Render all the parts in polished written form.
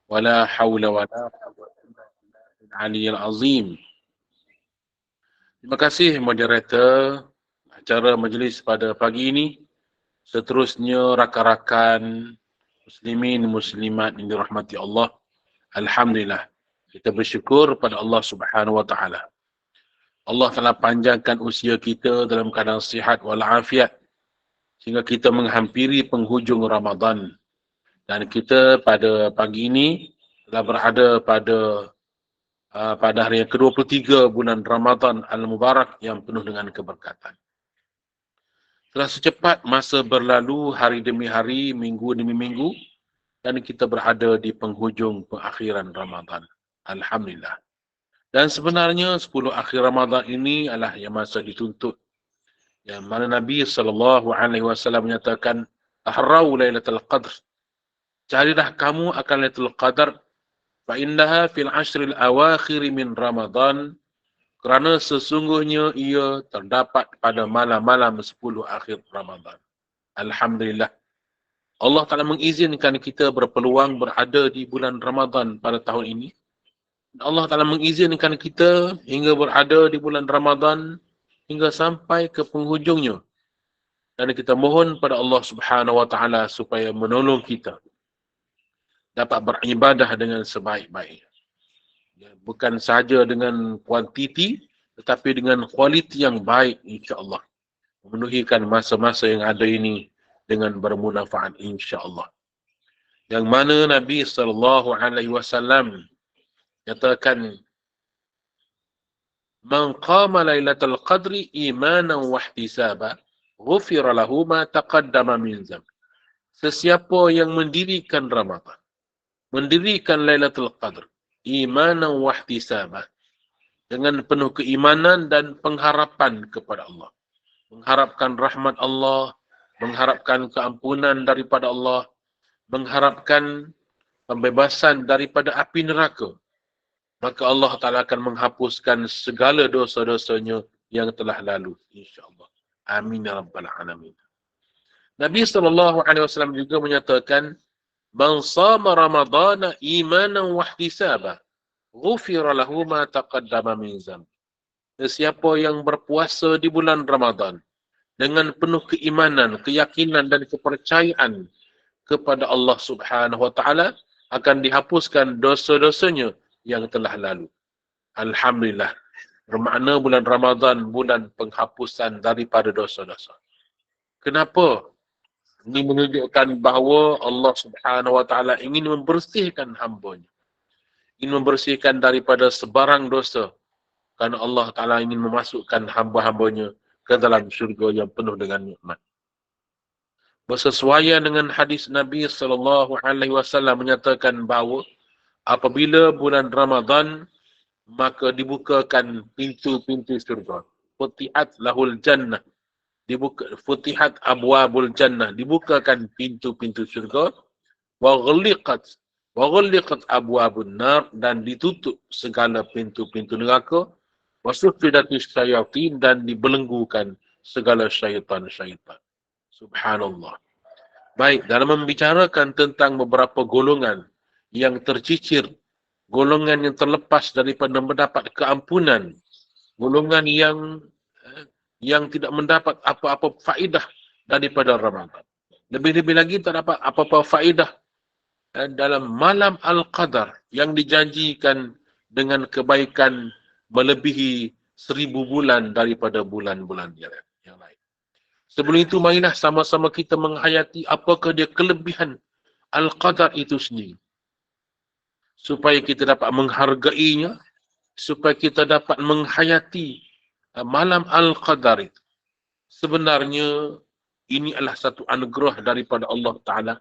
Wala hawla wala quwwata illa billahil aliyyil azim. Terima kasih moderator acara majlis pada pagi ini. Seterusnya rakan-rakan muslimin muslimat yang dirahmati Allah. Alhamdulillah. Kita bersyukur pada Allah Subhanahu wa taala. Allah telah panjangkan usia kita dalam keadaan sihat walafiat sehingga kita menghampiri penghujung Ramadan. Dan kita pada pagi ini telah berada pada hari yang ke-23 bulan Ramadan Al-Mubarak yang penuh dengan keberkatan. Telah secepat masa berlalu hari demi hari, minggu demi minggu, dan kita berada di penghujung pengakhiran Ramadan. Alhamdulillah. Dan sebenarnya 10 akhir Ramadan ini adalah yang masa dituntut. Yang mana Nabi SAW menyatakan, Ahrau Lailatul Qadr. Carilah kamu akan Lailatul Qadar فَإِنَّهَا فِي الْعَشْرِ الْأَوَاخِرِ مِنْ رَمَضَانِ. Kerana sesungguhnya ia terdapat pada malam-malam 10 akhir Ramadan. Alhamdulillah. Allah Ta'ala mengizinkan kita berpeluang berada di bulan Ramadan pada tahun ini. Allah Ta'ala mengizinkan kita hingga berada di bulan Ramadan hingga sampai ke penghujungnya. Dan kita mohon pada Allah Subhanahu Wa Ta'ala supaya menolong kita dapat beribadah dengan sebaik-baiknya. Bukan sahaja dengan kuantiti, tetapi dengan kualiti yang baik, insya-Allah. Memenuhikan masa-masa yang ada ini dengan bermanfaat, insya-Allah. Yang mana Nabi SAW nyatakan, Man qama lailatul qadri imanan wa ihtisaba, ghufira lahu ma taqaddama min dzambi. Sesiapa yang mendirikan Ramadan, mendirikan Lailatul Qadr, imanan wa ihtisaba, dengan penuh keimanan dan pengharapan kepada Allah. Mengharapkan rahmat Allah, mengharapkan keampunan daripada Allah, mengharapkan pembebasan daripada api neraka. Maka Allah Ta'ala akan menghapuskan segala dosa-dosanya yang telah lalu, insya-Allah. Amin ya rabbal alamin. Nabi SAW juga menyatakan, Man sama Ramadana imanan wa ihtisaba, ghufira lahu ma taqaddama min dzambi. Sesiapa yang berpuasa di bulan Ramadan dengan penuh keimanan, keyakinan dan kepercayaan kepada Allah Subhanahu wa taala, akan dihapuskan dosa-dosanya yang telah lalu. Alhamdulillah. Bermakna bulan Ramadan bulan penghapusan daripada dosa-dosa. Kenapa? Ini menunjukkan bahawa Allah Subhanahu wa taala ingin membersihkan hamba-Nya. Ingin membersihkan daripada sebarang dosa. Kerana Allah Ta'ala ingin memasukkan hamba-hambanya ke dalam syurga yang penuh dengan nikmat. Bersesuaian dengan hadis Nabi SAW menyatakan bahawa apabila bulan Ramadan, maka dibukakan pintu-pintu syurga. Futihat lahul jannah. Futihat abwabul jannah. Dibukakan pintu-pintu syurga. Wa ghulliqat abwabun nar, dan ditutup segala pintu-pintu neraka. Wa suffidatis syayatin, dan dibelenggukan segala syaitan-syaitan. Subhanallah. Baik, dalam membicarakan tentang beberapa golongan yang tercicir, golongan yang terlepas daripada mendapat keampunan, golongan yang tidak mendapat apa-apa faedah daripada Ramadan. Lebih-lebih lagi tak dapat apa-apa faedah dalam malam Al-Qadar yang dijanjikan dengan kebaikan melebihi 1000 bulan daripada bulan-bulan yang lain. Sebelum itu, marilah sama-sama kita menghayati apakah dia kelebihan Al-Qadar itu sendiri. Supaya kita dapat menghargainya, supaya kita dapat menghayati malam Al-Qadar itu. Sebenarnya, ini adalah satu anugerah daripada Allah Ta'ala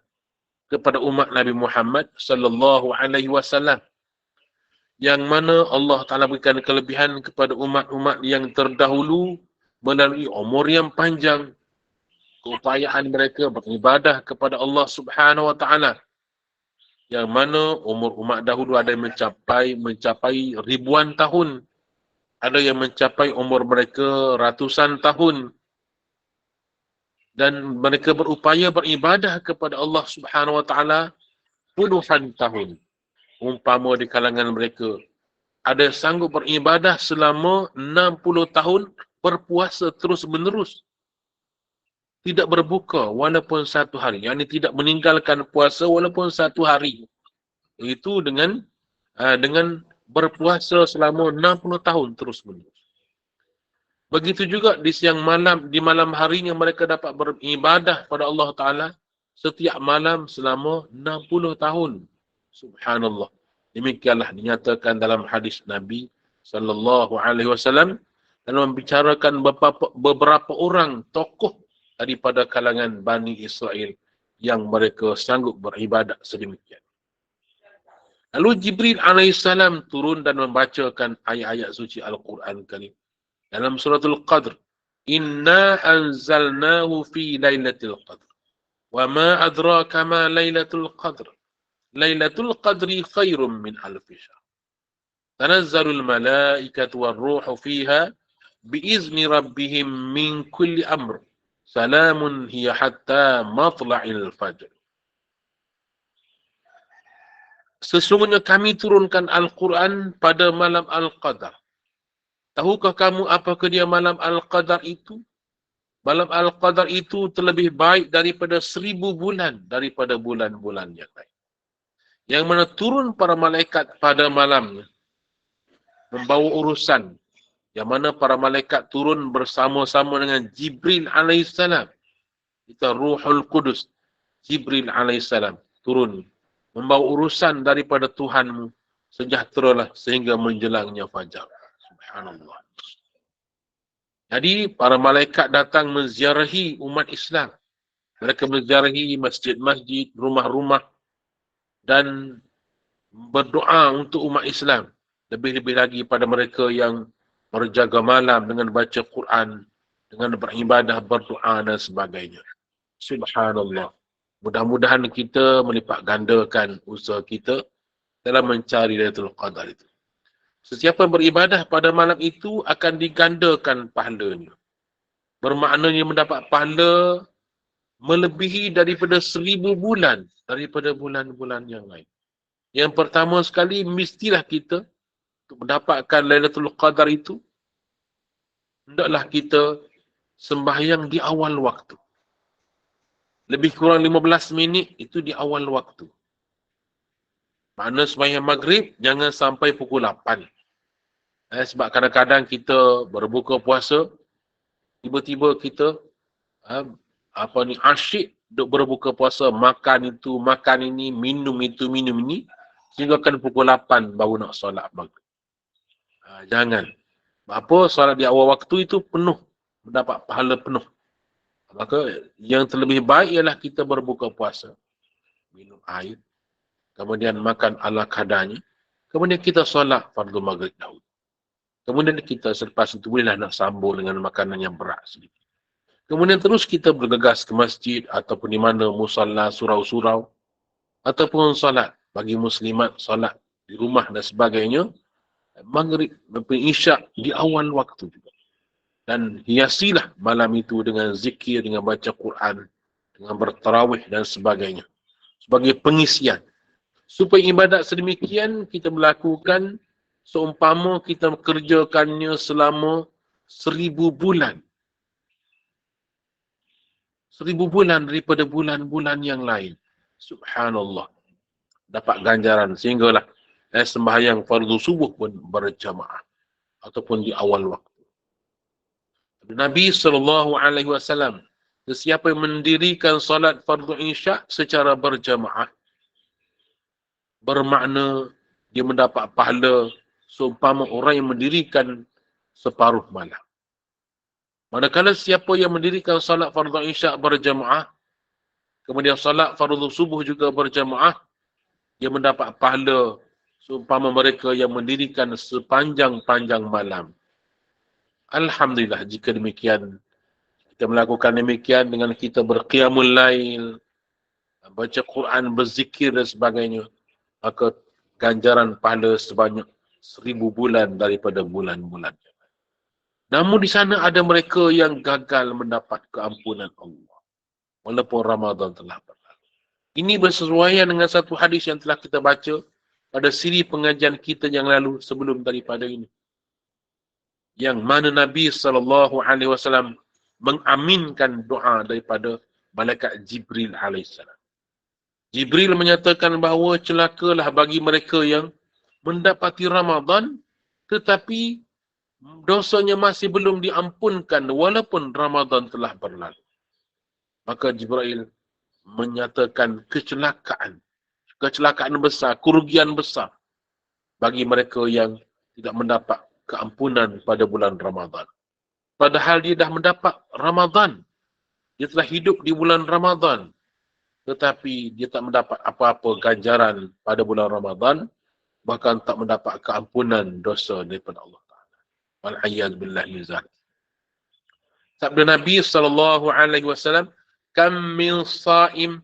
kepada umat Nabi Muhammad sallallahu alaihi wasallam, yang mana Allah Ta'ala berikan kelebihan kepada umat-umat yang terdahulu melalui umur yang panjang, keupayaan mereka beribadah kepada Allah Subhanahu wa Ta'ala, yang mana umur umat dahulu ada yang mencapai ribuan tahun, ada yang mencapai umur mereka ratusan tahun, dan mereka berupaya beribadah kepada Allah Subhanahu wa Ta'ala puluhan tahun. umpama di kalangan mereka ada sanggup beribadah selama 60 tahun berpuasa terus menerus. Tidak berbuka walaupun satu hari. Yang ini tidak meninggalkan puasa walaupun satu hari. Itu dengan berpuasa selama 60 tahun terus menerus. Begitu juga di siang malam, di malam harinya mereka dapat beribadah pada Allah Ta'ala setiap malam selama 60 tahun. Subhanallah. Demikianlah dinyatakan dalam hadis Nabi sallallahu alaihi wasallam dalam membicarakan beberapa orang tokoh daripada kalangan Bani Israel yang mereka sanggup beribadat sedemikian. Lalu Jibril alaihissalam turun dan membacakan ayat-ayat suci Al-Quran Karim. Dalam suratul Qadr, Inna anzalnahu fi laylatil qadr. Wa ma adraka ma laylatul qadr. Laylatul qadri khairum min alfi syahr. Tanazzalul malaikatu war ruhu fiha biizni rabbihim min kulli amr. Salamun hiya hatta matla'il fajr. Sesungguhnya kami turunkan Al-Quran pada malam Al-Qadar. Tahukah kamu apakah dia malam Al-Qadar itu? Malam Al-Qadar itu terlebih baik daripada 1000 bulan daripada bulan-bulan yang lain. Yang mana turun para malaikat pada malamnya membawa urusan. Yang mana para malaikat turun bersama-sama dengan Jibril alaihissalam. Itu Ruhul Qudus. Jibril alaihissalam turun membawa urusan daripada Tuhanmu. Sejahteralah sehingga menjelangnya fajar. Subhanallah. Jadi para malaikat datang menziarahi umat Islam. Mereka menziarahi masjid-masjid, rumah-rumah dan berdoa untuk umat Islam. Lebih-lebih lagi pada mereka yang berjaga malam dengan baca Quran, dengan beribadah, berdoa dan sebagainya. Subhanallah. Mudah-mudahan kita melipat gandakan usaha kita dalam mencari Lailatul Qadar itu. Sesiapa beribadah pada malam itu akan digandakan pahalanya. Bermaknanya mendapat pahala melebihi daripada 1000 bulan daripada bulan-bulan yang lain. Yang pertama sekali, mestilah kita untuk mendapatkan Lailatul Qadar itu, hendaklah kita sembahyang di awal waktu. Lebih kurang 15 minit itu di awal waktu. Makna sembahyang maghrib jangan sampai pukul 8. Sebab kadang-kadang kita berbuka puasa, tiba-tiba kita asyik duk berbuka puasa, makan itu, makan ini, minum itu, minum ini, sehingga kan pukul 8 baru nak solat maghrib. Jangan. Apa solat di awal waktu itu penuh, mendapat pahala penuh. Maka yang terlebih baik ialah kita berbuka puasa, minum air, kemudian makan ala kadarnya, kemudian kita solat fardu maghrib dahulu. Kemudian kita selepas itu bolehlah nak sambung dengan makanan yang berat sedikit. Kemudian terus kita bergegas ke masjid ataupun di mana musalla, surau-surau ataupun solat bagi muslimat, solat di rumah dan sebagainya. Maghrib, isyak di awal waktu juga. Dan hiasilah malam itu dengan zikir, dengan baca Quran, dengan bertarawih dan sebagainya. Sebagai pengisian. Supaya ibadat sedemikian kita melakukan seumpama kita kerjakannya selama 1000 bulan. 1000 bulan daripada bulan-bulan yang lain. Subhanallah. Dapat ganjaran sehinggalah sembahyang fardu subuh pun berjamaah. Ataupun di awal waktu. Nabi SAW, sesiapa yang mendirikan solat fardu isyak secara berjamaah, bermakna dia mendapat pahala seumpama orang yang mendirikan separuh malam. Manakala siapa yang mendirikan solat fardu isyak berjamaah, kemudian solat fardu subuh juga berjamaah, dia mendapat pahala seumpama mereka yang mendirikan sepanjang-panjang malam. Alhamdulillah, jika demikian, kita melakukan demikian dengan kita berqiyamul lail, baca Quran, berzikir dan sebagainya, maka ganjaran pahala sebanyak 1000 bulan daripada bulan-bulan. Namun di sana ada mereka yang gagal mendapat keampunan Allah walaupun Ramadan telah berlalu. Ini bersesuaian dengan satu hadis yang telah kita baca pada siri pengajian kita yang lalu sebelum daripada ini. Yang mana Nabi SAW mengaminkan doa daripada malaikat Jibril alaihissalam. Jibril menyatakan bahawa celakalah bagi mereka yang mendapati Ramadan tetapi dosanya masih belum diampunkan walaupun Ramadan telah berlalu. Maka Jibril menyatakan kecelakaan besar, kerugian besar bagi mereka yang tidak mendapat keampunan pada bulan Ramadan. Padahal dia dah mendapat Ramadan. Dia telah hidup di bulan Ramadan. Tetapi dia tak mendapat apa-apa ganjaran pada bulan Ramadan. Bahkan tak mendapat keampunan dosa daripada Allah Ta'ala. Wal-ayyadzubillah yuzal. Sabda Nabi SAW, Kam min sa'im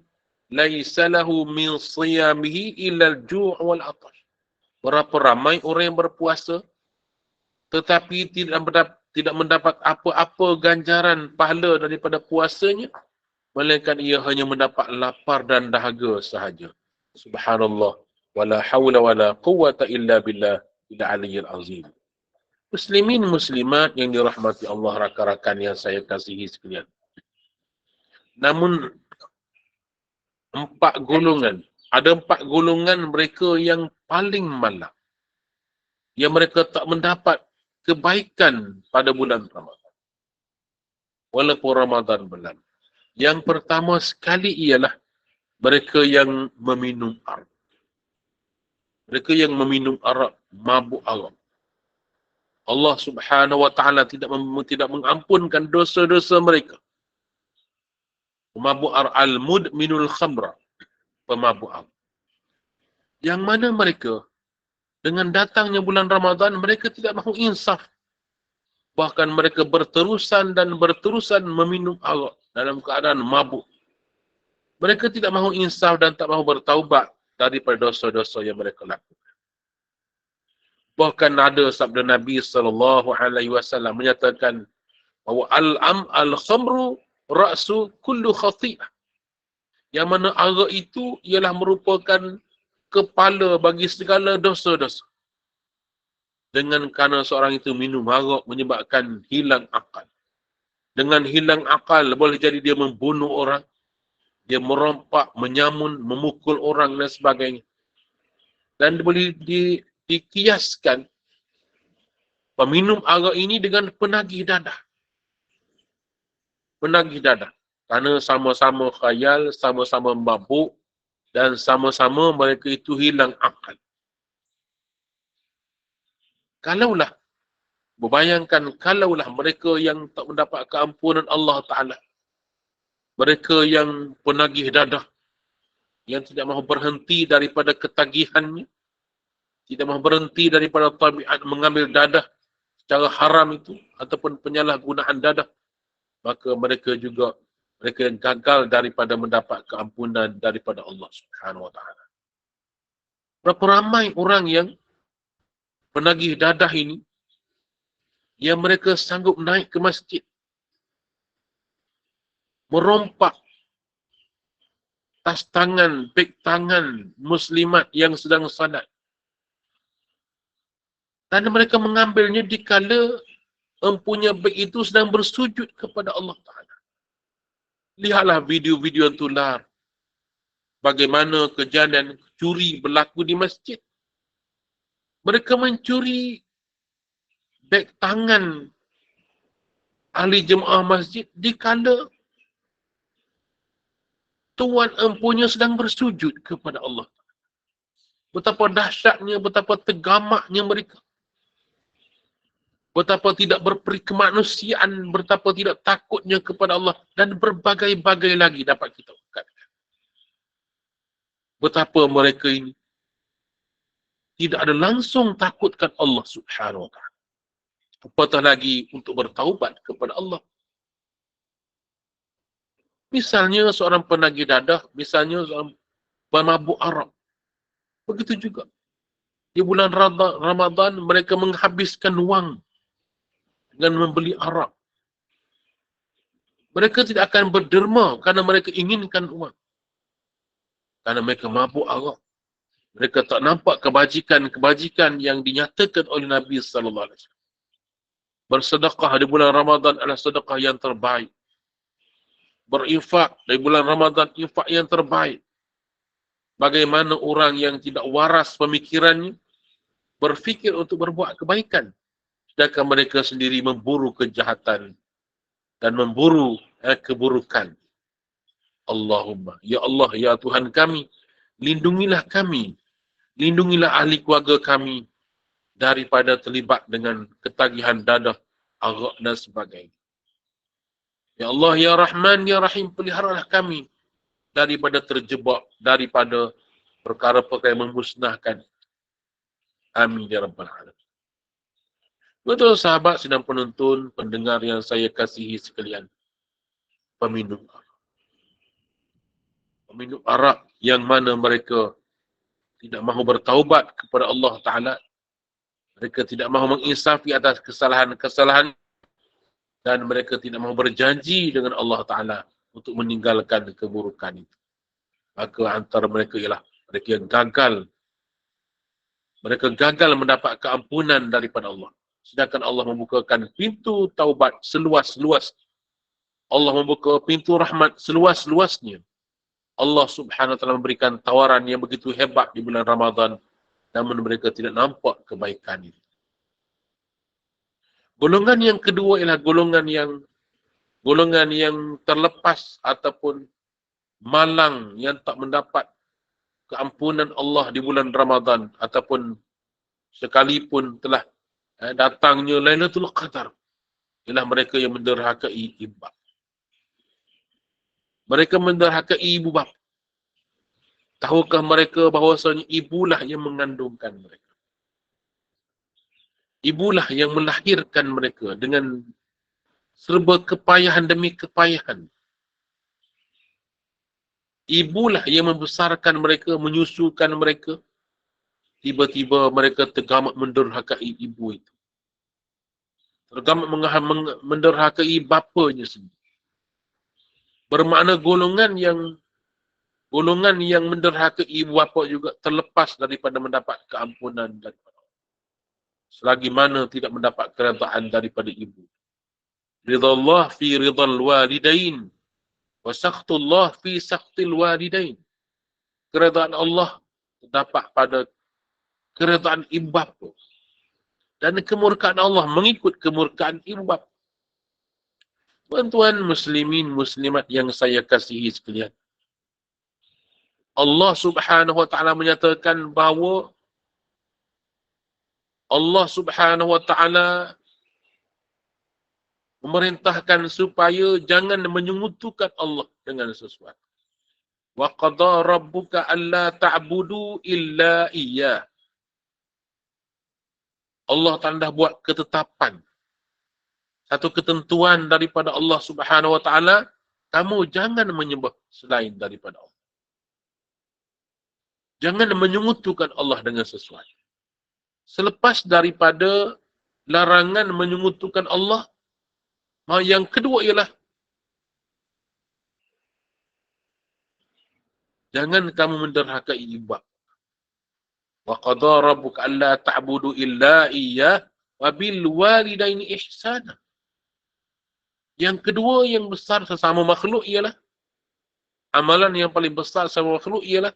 laisa lahu min siyamihi illa al-ju' wal-atash. Berapa ramai orang yang berpuasa tetapi tidak mendapat apa-apa ganjaran pahala daripada puasanya, melainkan ia hanya mendapat lapar dan dahaga sahaja. Subhanallah. Wala hawla wala quwwata illa billah al-aliyyil azim. Muslimin muslimat yang dirahmati Allah, rakan-rakan yang saya kasihi sekalian. Namun ada empat golongan mereka yang paling malang, yang mereka tak mendapat kebaikan pada bulan Ramadan walaupun Ramadan berlalu. Yang pertama sekali ialah mereka yang meminum arak. Mereka yang meminum arak, mabuk arak. Allah Subhanahu wa taala tidak mengampunkan dosa-dosa mereka. Pemabuk arak, al-mudminul khamra, pemabuk arak. Yang mana mereka dengan datangnya bulan Ramadan mereka tidak mahu insaf. Bahkan mereka berterusan meminum arak dalam keadaan mabuk. Mereka tidak mahu insaf dan tak mahu bertaubat daripada dosa-dosa yang mereka lakukan. Bahkan ada sabda Nabi SAW menyatakan bahawa al-khamru ra'su kullu khati'ah. Yang mana arak itu ialah merupakan kepala bagi segala dosa-dosa. Dengan kerana seorang itu minum arak menyebabkan hilang akal. Dengan hilang akal boleh jadi dia membunuh orang, dia merompak, menyamun, memukul orang dan sebagainya. Dan boleh dikiaskan peminum arak ini dengan penagih dadah. Penagih dadah. Kerana sama-sama khayal, sama-sama mabuk dan sama-sama mereka itu hilang akal. Kalaulah mereka yang tak mendapat keampunan Allah Ta'ala, mereka yang penagih dadah, yang tidak mahu berhenti daripada ketagihannya, tidak mahu berhenti daripada tabiat mengambil dadah secara haram itu, ataupun penyalahgunaan dadah, maka mereka yang gagal daripada mendapat keampunan daripada Allah Subhanahu Wa Ta'ala. Berapa ramai orang yang penagih dadah ini, yang mereka sanggup naik ke masjid, merompak tas tangan, beg tangan muslimat yang sedang salat. Dan mereka mengambilnya dikala empunya beg itu sedang bersujud kepada Allah Ta'ala. Lihatlah video-video yang tular. Bagaimana kejadian curi berlaku di masjid. Mereka mencuri beg tangan ahli jemaah masjid dikala tuan empunya sedang bersujud kepada Allah. Betapa dahsyatnya, betapa tegamaknya mereka. Betapa tidak berperi kemanusiaan, betapa tidak takutnya kepada Allah, dan berbagai-bagai lagi dapat kita ungkapkan. Betapa mereka ini tidak ada langsung takutkan Allah Subhanahu Wa Ta'ala. Apatah lagi untuk bertaubat kepada Allah. Misalnya seorang penagih dadah, misalnya seorang pemabuk arak. Begitu juga. Di bulan Ramadan mereka menghabiskan wang dengan membeli arak. Mereka tidak akan berderma kerana mereka inginkan uang. Kerana mereka mabuk arak. Mereka tak nampak kebajikan-kebajikan yang dinyatakan oleh Nabi sallallahu alaihi wasallam. Bersedekah di bulan Ramadan adalah sedekah yang terbaik. Berinfak di bulan Ramadan, infak yang terbaik. Bagaimana orang yang tidak waras pemikirannya berfikir untuk berbuat kebaikan, sedangkan mereka sendiri memburu kejahatan dan memburu keburukan. Allahumma, ya Allah, ya Tuhan kami, lindungilah kami, lindungilah ahli keluarga kami daripada terlibat dengan ketagihan dadah, arak dan sebagainya. Ya Allah, ya Rahman, ya Rahim, peliharalah kami daripada terjebak, daripada perkara-perkara yang memusnahkan. Amin ya Rabbal Alamin. Betul sahabat, sidang penonton, pendengar yang saya kasihi sekalian. Peminum arak yang mana mereka tidak mahu bertaubat kepada Allah Ta'ala. Mereka tidak mahu menginsafi atas kesalahan-kesalahan dan mereka tidak mahu berjanji dengan Allah Ta'ala untuk meninggalkan keburukan itu. Maka antara mereka ialah mereka yang gagal. Mereka gagal mendapat keampunan daripada Allah. Sedangkan Allah membukakan pintu taubat seluas-luas. Allah membuka pintu rahmat seluas-luasnya. Allah Subhanahu Wa Taala memberikan tawaran yang begitu hebat di bulan Ramadan, namun mereka tidak nampak kebaikan itu. Golongan yang kedua ialah golongan yang terlepas ataupun malang yang tak mendapat keampunan Allah di bulan Ramadan ataupun sekalipun telah datangnya Lailatul Qadar. Ialah mereka yang menderhakai ibu. Mereka menderhakai ibu bapa. Tahukah mereka bahawasanya ibulah yang mengandungkan mereka? Ibulah yang melahirkan mereka dengan serba kepayahan demi kepayahan. Ibulah yang membesarkan mereka, menyusukan mereka. Tiba-tiba mereka tergamak menderhakai ibu itu. Tergamak menderhakai bapanya sendiri. Bermakna golongan yang menderhakai ibu bapa juga terlepas daripada mendapat keampunan daripada Allah. Selagi mana tidak mendapat keredaan daripada ibu. Ridallah fi ridal walidain wa sakhtullah fi sakhtil walidain. Keredaan Allah terdapat pada keredaan ibu bapa. Dan kemurkaan Allah mengikut kemurkaan ibu bapa. Tuan-tuan muslimin muslimat yang saya kasihi sekalian. Allah Subhanahu Wa Taala menyatakan bahawa Allah Subhanahu Wa Taala memerintahkan supaya jangan menyekutukan Allah dengan sesuatu. Wa qada rabbuka alla ta'budu illa iyyah. Allah Ta'ala dah buat ketetapan. Satu ketentuan daripada Allah Subhanahu Wa Taala, kamu jangan menyembah selain daripada Allah. Jangan menyekutukan Allah dengan sesuatu. Selepas daripada larangan menyekutukan Allah, yang kedua ialah jangan kamu menderhakai ibu. Wa qada rabbuka alla ta'budu illa iyyah wa bil walidaini ihsana. Yang kedua yang besar sesama makhluk ialah amalan yang paling besar sesama makhluk ialah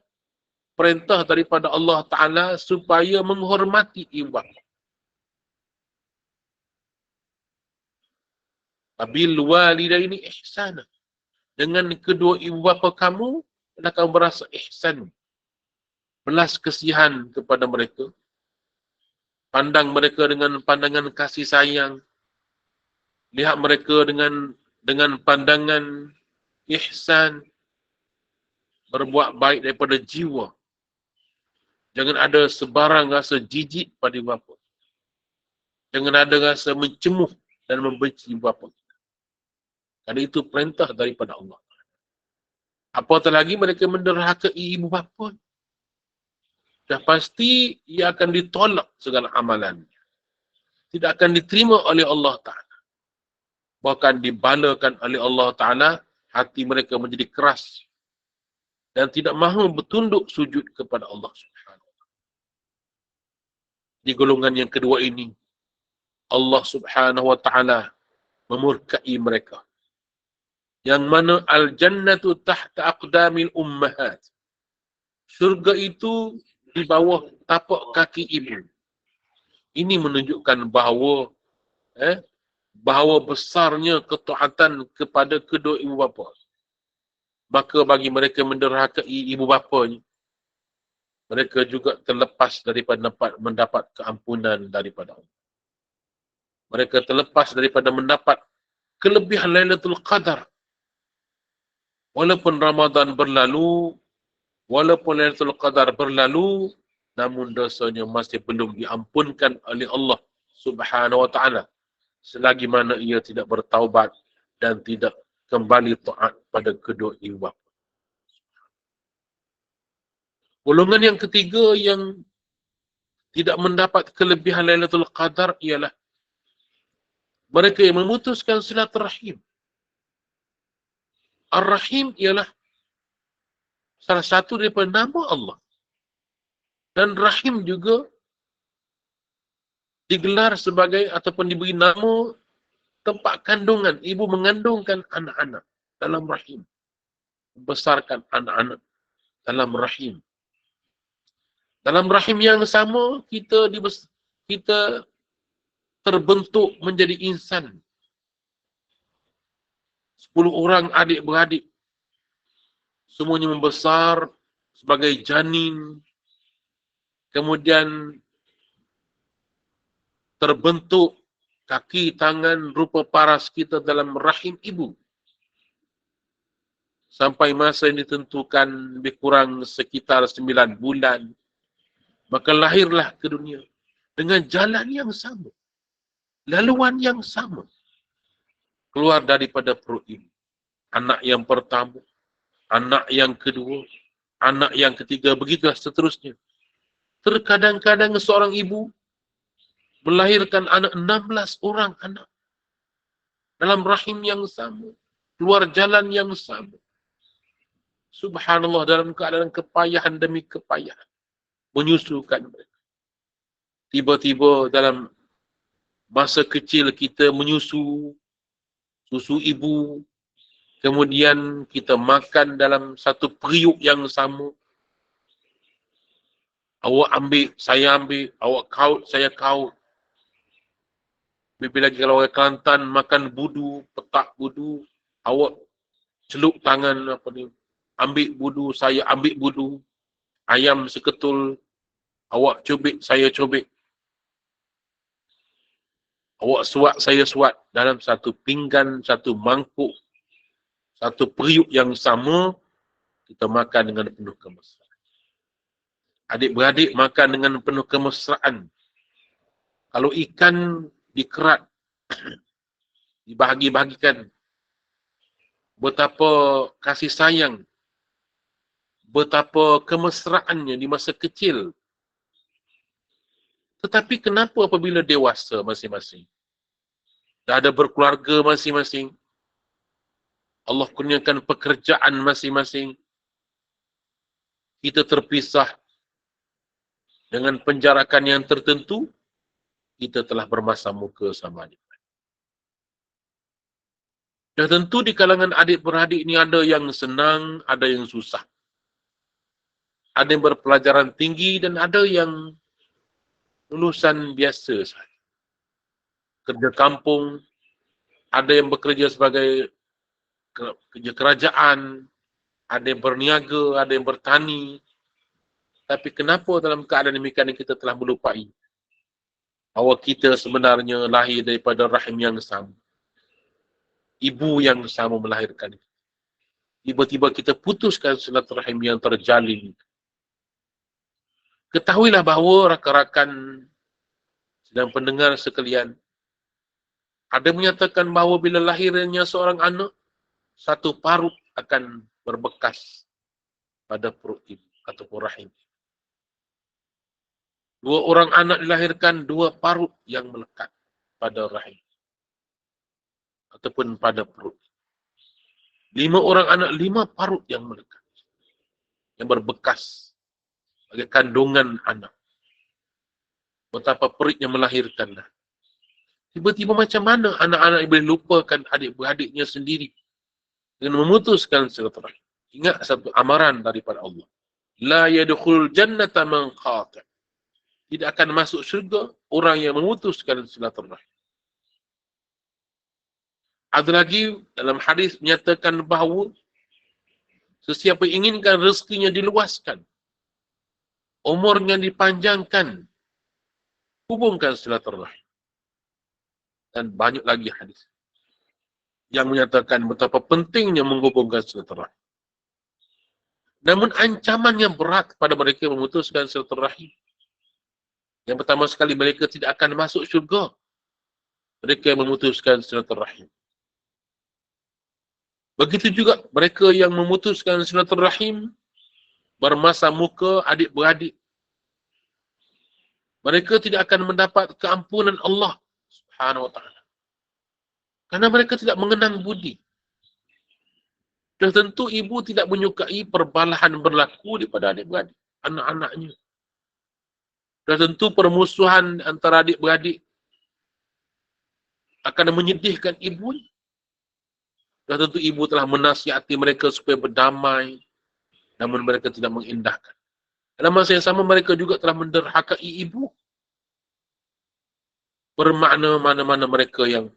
perintah daripada Allah Ta'ala supaya menghormati ibu bapa. Bil walidaini ihsana. Dengan kedua ibu bapa kamu, akan berasa ihsan. Belas kasihan kepada mereka. Pandang mereka dengan pandangan kasih sayang. Lihat mereka dengan pandangan ihsan. Berbuat baik daripada jiwa. Jangan ada sebarang rasa jijik pada ibu bapa. Jangan ada rasa mencemuh dan membenci ibu bapa. Kerana itu perintah daripada Allah. Apatah lagi mereka menderhakai ibu bapa. Dah pasti ia akan ditolak segala amalan. Tidak akan diterima oleh Allah Ta'ala. Bahkan dibalakan oleh Allah Ta'ala, hati mereka menjadi keras. Dan tidak mahu bertunduk sujud kepada Allah Subhanahu. di golongan yang kedua ini, Allah Subhanahu wa taala memurkai mereka. Yang mana al-jannatu tahta aqdamil ummahat. Syurga itu di bawah tapak kaki ibu. Ini menunjukkan bahawa bahawa besarnya ketaatan kepada kedua ibu bapa. Maka bagi mereka menderhakai ibu bapanya, mereka juga terlepas daripada mendapat keampunan daripada Allah. Mereka terlepas daripada mendapat kelebihan Lailatul Qadar. Walaupun Ramadan berlalu, walaupun Lailatul Qadar berlalu, namun dosanya masih belum diampunkan oleh Allah Subhanahu wa taala selagi mana ia tidak bertaubat dan tidak kembali taat pada kedua ibu bapa. Golongan yang ketiga yang tidak mendapat kelebihan Lailatul Qadar ialah mereka yang memutuskan silaturahim. Ar-Rahim ialah salah satu daripada nama Allah. Dan Rahim juga digelar sebagai ataupun diberi nama tempat kandungan. Ibu mengandungkan anak-anak dalam rahim. Membesarkan anak-anak dalam rahim. Dalam rahim yang sama, kita terbentuk menjadi insan. 10 orang adik-beradik. Semuanya membesar sebagai janin. Kemudian terbentuk kaki, tangan, rupa paras kita dalam rahim ibu. Sampai masa yang ditentukan lebih kurang sekitar 9 bulan. Maka lahirlah ke dunia dengan jalan yang sama. Laluan yang sama. Keluar daripada perut ibu. Anak yang pertama, anak yang kedua, anak yang ketiga, begitulah seterusnya. Terkadang-kadang seorang ibu melahirkan anak 16 orang anak. Dalam rahim yang sama. Keluar jalan yang sama. Subhanallah, dalam keadaan kepayahan demi kepayahan. Menyusukan mereka. Tiba-tiba dalam masa kecil kita menyusu, susu ibu. Kemudian kita makan dalam satu periuk yang sama. Awak ambil, saya ambil. Awak kaut, saya kaut. Lebih lagi kalau orang Kelantan makan budu, petak budu. Awak celup tangan apa ni. Ambil budu, saya ambil budu. Ayam seketul. Awak cubit, saya cubit. Awak suat, saya suat. Dalam satu pinggan, satu mangkuk, satu periuk yang sama, kita makan dengan penuh kemesraan. Adik-beradik makan dengan penuh kemesraan. Kalau ikan dikerat, dibahagi-bahagikan, betapa kasih sayang, betapa kemesraannya di masa kecil. Tetapi kenapa apabila dewasa masing-masing, dah ada berkeluarga masing-masing, Allah kurniakan pekerjaan masing-masing, kita terpisah dengan penjarakan yang tertentu, kita telah bermasa muka sama adik. Dan tentu di kalangan adik-beradik ini ada yang senang, ada yang susah. Ada yang berpelajaran tinggi dan ada yang lulusan biasa sahaja. Kerja kampung, ada yang bekerja sebagai kerja kerajaan, ada yang berniaga, ada yang bertani. Tapi kenapa dalam keadaan demikian kita telah melupai bahawa kita sebenarnya lahir daripada rahim yang sama. Ibu yang sama melahirkan kita. Tiba-tiba kita putuskan silaturahim yang terjalin. Ketahuilah bahawa rakan-rakan dan pendengar sekalian, ada menyatakan bahawa bila lahirnya seorang anak, satu parut akan berbekas pada perut ibu ataupun rahim. 2 orang anak dilahirkan, 2 parut yang melekat pada rahim ataupun pada perut. 5 orang anak, 5 parut yang melekat, yang berbekas sebagai kandungan anak. betapa peritnya melahirkan. Tiba-tiba macam mana anak-anak boleh lupakan adik-beradiknya sendiri dengan memutuskan silaturahim. Ingat satu amaran daripada Allah. La yadkhulul jannata man qati'. Tidak akan masuk syurga orang yang memutuskan silaturahim. Ada lagi dalam hadis menyatakan bahawa sesiapa inginkan rezekinya diluaskan, umurnya dipanjangkan, hubungkan silaturahim. Dan banyak lagi hadis yang menyatakan betapa pentingnya menghubungkan silaturahim. Namun ancamannya berat kepada mereka yang memutuskan silaturahim. Yang pertama sekali, mereka tidak akan masuk syurga. Mereka yang memutuskan silaturahim. Begitu juga mereka yang memutuskan silaturahim bermasa muka adik-beradik. Mereka tidak akan mendapat keampunan Allah Subhanahu wa ta'ala. Kerana mereka tidak mengenang budi. Dah tentu ibu tidak menyukai perbalahan berlaku daripada adik-beradik, anak-anaknya. Dah tentu permusuhan antara adik-beradik akan menyedihkan ibu. Dah tentu ibu telah menasihati mereka supaya berdamai, namun mereka tidak mengindahkan. Dalam masa yang sama, mereka juga telah menderhakai ibu. Bermakna mana-mana mereka yang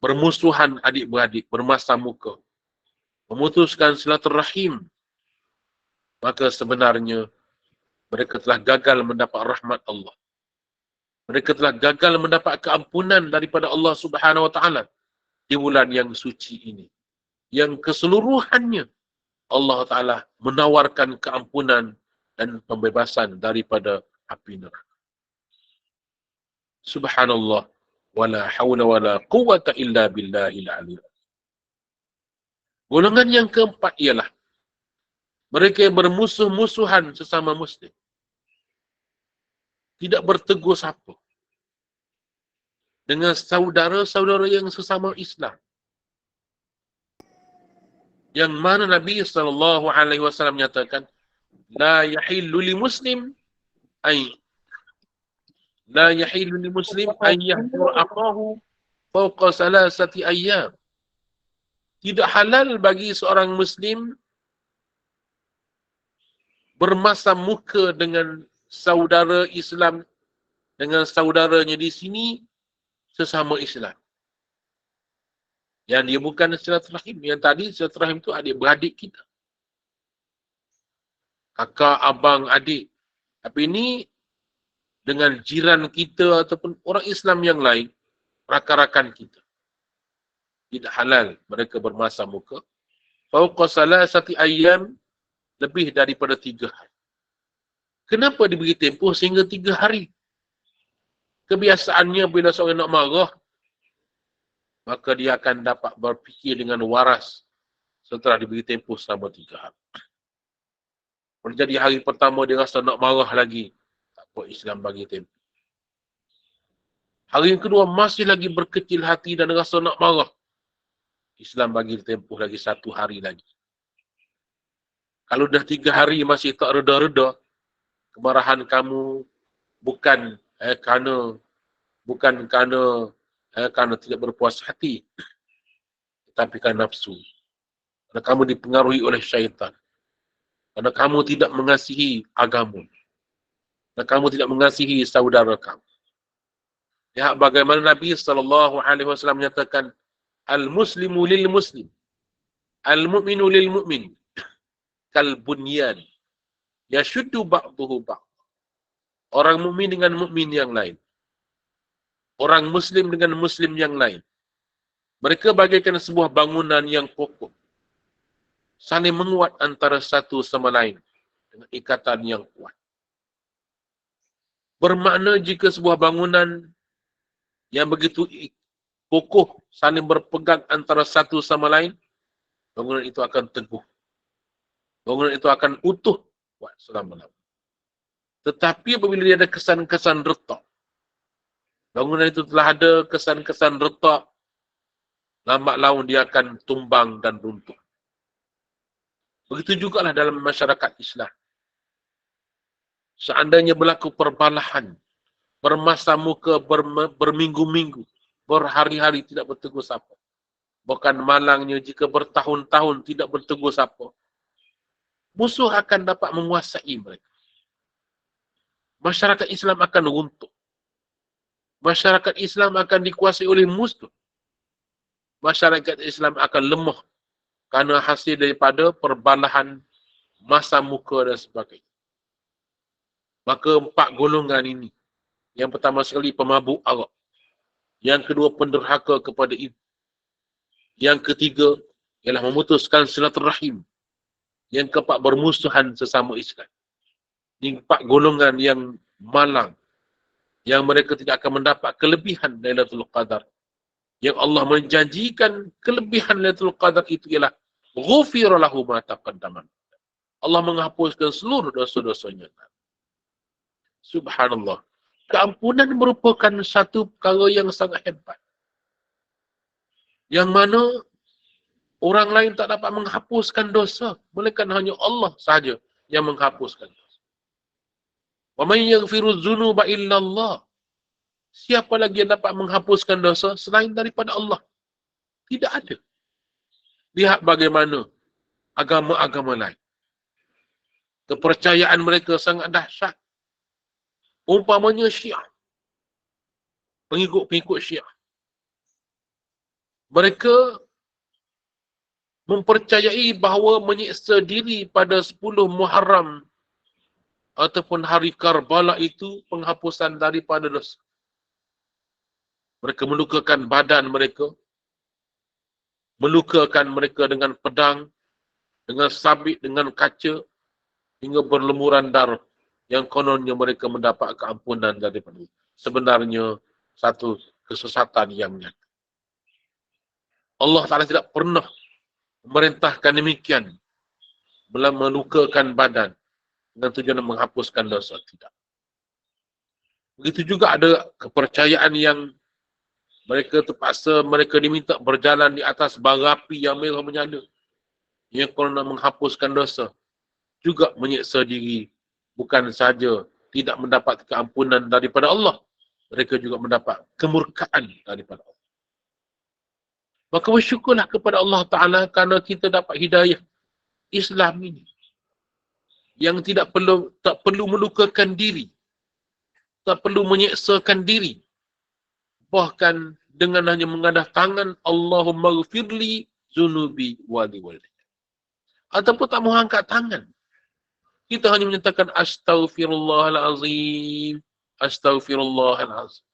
bermusuhan adik-beradik, bermasa muka, memutuskan silaturahim, maka sebenarnya mereka telah gagal mendapat rahmat Allah. Mereka telah gagal mendapat keampunan daripada Allah Subhanahu wa ta'ala di bulan yang suci ini. Yang keseluruhannya Allah Ta'ala menawarkan keampunan dan pembebasan daripada api neraka. Subhanallah, wala hawla wala quwwata illa billahil aliyyil. Golongan yang keempat ialah mereka yang bermusuh-musuhan sesama muslim. Tidak bertegur sapa dengan saudara-saudara yang sesama Islam. Yang mana Nabi SAW menyatakan, La yahillu li muslim ay La yahillu li muslim an yahjur aqahu fawqa salasati ayyam. Tidak halal bagi seorang muslim bermasa muka dengan saudara Islam, dengan saudaranya di sini sesama Islam. Yang dia bukan silaturahim. Yang tadi silaturahim itu adik-beradik kita. Kakak, abang, adik. Tapi ini dengan jiran kita ataupun orang Islam yang lain, rakan-rakan kita. Tidak halal mereka bermasa muka. Fauqa salasati ayyam, lebih daripada 3 hari. Kenapa diberi tempoh sehingga 3 hari? Kebiasaannya bila seorang nak marah, maka dia akan dapat berfikir dengan waras setelah diberi tempoh selama 3 hari. Kalau jadi hari pertama dia rasa nak marah lagi, tak apa, Islam bagi tempoh. Hari yang kedua masih lagi berkecil hati dan rasa nak marah, Islam bagi tempoh lagi 1 hari lagi. Kalau dah 3 hari masih tak reda-reda, kemarahan kamu bukan kerana tidak berpuas hati, tetapi kerana nafsu. Kerana kamu dipengaruhi oleh syaitan. Kerana kamu tidak mengasihi agama. Kerana kamu tidak mengasihi saudara kamu. Lihat bagaimana Nabi SAW menyatakan, Al-Muslimu lil-Muslim, Al-Mu'minu lil-Mu'min, Kal-Bunyan, Yashuddu ba'duhu ba'd. Orang mukmin dengan mukmin yang lain. Orang Muslim dengan Muslim yang lain. Mereka bagaikan sebuah bangunan yang kokoh. Saling menguat antara satu sama lain dengan ikatan yang kuat. Bermakna jika sebuah bangunan yang begitu kokoh saling berpegang antara satu sama lain, bangunan itu akan teguh. Bangunan itu akan utuh kuat selama-lamanya. Tetapi apabila dia ada kesan-kesan retak, bangunan itu telah ada kesan-kesan retak, lambat laun dia akan tumbang dan runtuh. Begitu jugalah dalam masyarakat Islam. Seandainya berlaku perbalahan, bermasa muka, berminggu-minggu, berhari-hari tidak bertegur sapa. Bukan malangnya jika bertahun-tahun tidak bertegur sapa. Musuh akan dapat menguasai mereka. Masyarakat Islam akan runtuh. Masyarakat Islam akan dikuasai oleh musuh. Masyarakat Islam akan lemah kerana hasil daripada perbalahan masa muka dan sebagainya. Maka 4 golongan ini. Yang pertama sekali pemabuk arak. Yang kedua penderhaka kepada ibu. Yang ketiga ialah memutuskan silaturahim. Yang keempat bermusuhan sesama Islam. Ini 4 golongan yang malang. Yang mereka tidak akan mendapat kelebihan Lailatul Qadar. Yang Allah menjanjikan kelebihan Lailatul Qadar itu ialah ghufira lahu ma taqaddama. Allah menghapuskan seluruh dosa-dosanya. Subhanallah. Keampunan merupakan satu perkara yang sangat hebat. Yang mana orang lain tak dapat menghapuskan dosa. Melainkan hanya Allah sahaja yang menghapuskan dosa. Wa man yaghfiru dzunuba illa Allah. Siapa lagi yang dapat menghapuskan dosa selain daripada Allah? Tidak ada. Lihat bagaimana agama-agama lain. Kepercayaan mereka sangat dahsyat. Umpamanya Syiah. Pengikut-pengikut Syiah. Mereka mempercayai bahawa menyiksa diri pada 10 Muharram ataupun hari Karbala itu penghapusan daripada dosa. Mereka melukakan badan mereka, melukakan mereka dengan pedang, dengan sabit, dengan kaca, hingga berlemuran darah yang kononnya mereka mendapat keampunan daripada itu. Sebenarnya satu kesesatan yang nyata. Allah Ta'ala tidak pernah memerintahkan demikian, melukakan badan dengan tujuan menghapuskan dosa. Tidak. Begitu juga ada kepercayaan yang mereka terpaksa, mereka diminta berjalan di atas bara api yang merah menyala. Yang kerana menghapuskan dosa. Juga menyiksa diri. Bukan sahaja tidak mendapat keampunan daripada Allah. Mereka juga mendapat kemurkaan daripada Allah. Maka bersyukurlah kepada Allah Ta'ala kerana kita dapat hidayah Islam ini. Yang tak perlu melukakan diri. Tak perlu menyiksakan diri. Bahkan dengan hanya mengadah tangan, Allahumma ghfirli zunubi wali wali. Ataupun tak mahu angkat tangan. Kita hanya menyatakan astaghfirullahalazim. Astaghfirullahalazim.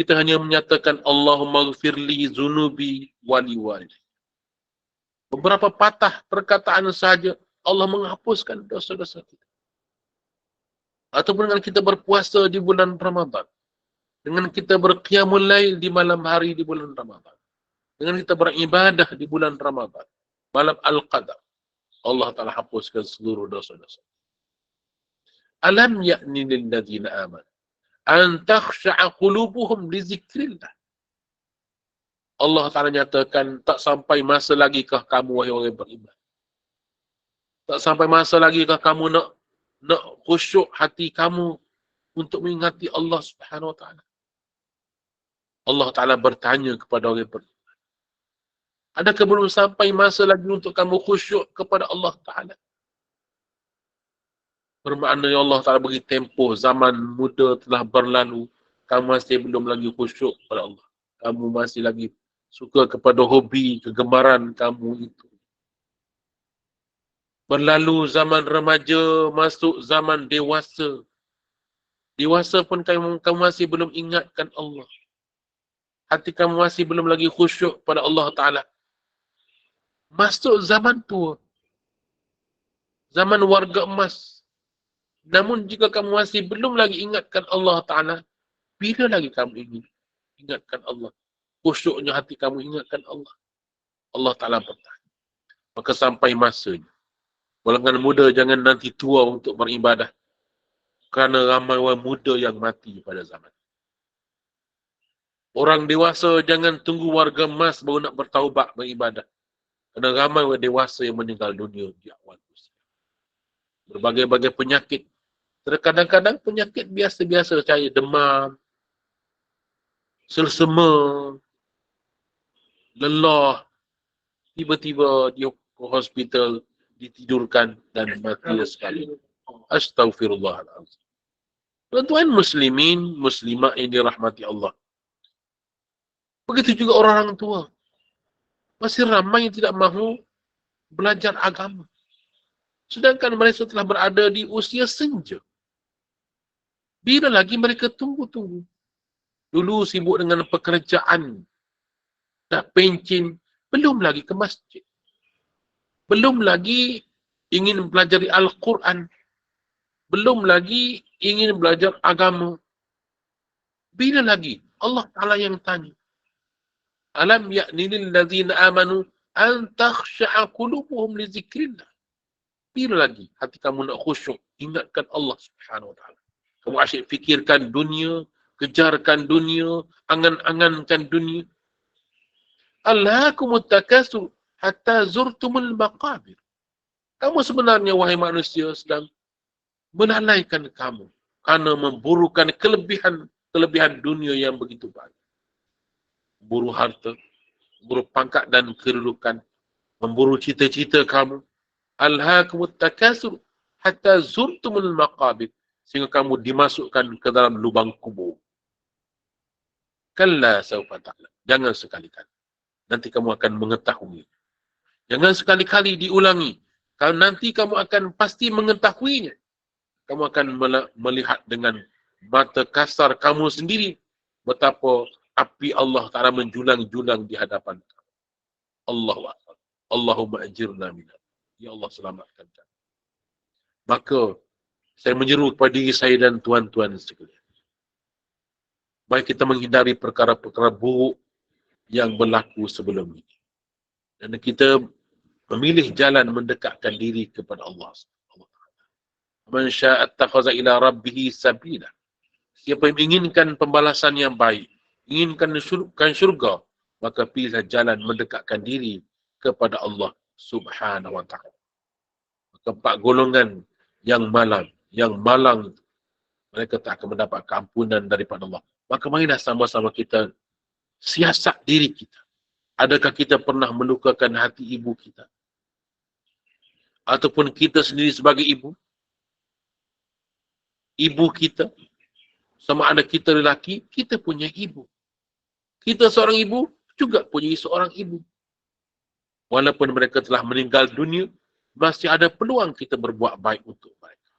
Kita hanya menyatakan Allahumma ghfirli zunubi wali wali. Beberapa patah perkataan saja Allah menghapuskan dosa-dosa kita. Ataupun dengan kita berpuasa di bulan Ramadan. Dengan kita berqiyamul lail di malam hari di bulan Ramadan. Dengan kita beribadah di bulan Ramadan. Malam Al-Qadar. Allah Ta'ala hapuskan seluruh dosa-dosa. Alam ya'ni lilladzina aman. An takhsha'a qulubuhum li zikrillah. Allah Ta'ala nyatakan, tak sampai masa lagikah kamu wahai orang beriman. Tak sampai masa lagikah kamu nak khusyuk hati kamu untuk mengingati Allah Subhanahu Wa Ta'ala. Allah Ta'ala bertanya kepada orang beriman. Adakah belum sampai masa lagi untuk kamu khusyuk kepada Allah Ta'ala? Bermakna Allah Ta'ala bagi tempoh, zaman muda telah berlalu, kamu masih belum lagi khusyuk kepada Allah. Kamu masih lagi suka kepada hobi, kegemaran kamu itu. Berlalu zaman remaja, masuk zaman dewasa. Dewasa pun kamu masih belum ingatkan Allah. Hati kamu masih belum lagi khusyuk pada Allah Ta'ala. Masuk zaman tua. Zaman warga emas. Namun jika kamu masih belum lagi ingatkan Allah Ta'ala, bila lagi kamu ingin ingatkan Allah? Khusyuknya hati kamu ingatkan Allah. Allah Ta'ala bertanya. Maka sampai masanya. Golongan muda jangan nanti tua untuk beribadah. Kerana ramai orang muda yang mati pada zaman. Orang dewasa jangan tunggu warga emas baru nak bertaubat beribadah. Kerana ramai orang dewasa yang meninggal dunia di awal usia. Berbagai-bagai penyakit Terkadang-kadang penyakit biasa-biasa saja, demam, selsema, lelah, tiba-tiba dia ke hospital, ditidurkan dan mati sekali. Astaghfirullahaladzim. Tuan-tuan muslimin, muslimah yang dirahmati Allah. Begitu juga orang tua. Masih ramai yang tidak mahu belajar agama. Sedangkan mereka telah berada di usia senja. Bila lagi mereka tunggu-tunggu. Dulu sibuk dengan pekerjaan. Nak pencin. Belum lagi ke masjid. Belum lagi ingin belajar Al-Quran. Belum lagi ingin belajar agama. Bila lagi? Allah Ta'ala yang tanya. Alam ya'ni lillazina amanu an takhsha'a qulubuhum li zikrillah. Bila lagi hati kamu nak khusyuk, ingatkan Allah Subhanahu wa taala. Kamu asyik fikirkan dunia, kejarkan dunia, angan-angankan dunia. Alhaakumut takasur hatta zurtumul maqabir. Kamu sebenarnya wahai manusia sedang melalaikan kamu karena memburukan kelebihan dunia yang begitu banyak. Memburu harta, memburu pangkat dan kedudukan, memburu cita-cita kamu. Alhaakumut takasur hatta zurtumul maqabir, sehingga kamu dimasukkan ke dalam lubang kubur. Kalla sawfa ta'lam. Jangan sekali-kali. Nanti kamu akan mengetahui. Jangan sekali-kali diulangi. Kalau nanti kamu akan pasti mengetahuinya. Kamu akan melihat dengan mata kasar kamu sendiri betapa api Allah Ta'ala menjulang-julang di hadapan kamu. Allahu Akbar. Allahumma ajirna minat. Ya Allah selamatkan kami. Maka saya menyeru kepada diri saya dan tuan-tuan sekalian. Baik kita menghindari perkara-perkara buruk yang berlaku sebelum ini. Dan kita memilih jalan mendekatkan diri kepada Allah. Man syaa'a attakhadha ila rabbih sabila. Siapa yang menginginkan pembalasan yang baik, inginkan syurga, maka pilihlah jalan mendekatkan diri kepada Allah Subhanahu wa ta'ala. Maka 4 golongan yang malang itu, mereka tak akan mendapat keampunan daripada Allah. Maka marilah sama-sama kita siasat diri kita. Adakah kita pernah melukakan hati ibu kita? Ataupun kita sendiri sebagai ibu? Ibu kita, sama ada kita lelaki, kita punya ibu. Kita seorang ibu, juga punya seorang ibu. Walaupun mereka telah meninggal dunia, masih ada peluang kita berbuat baik untuk mereka.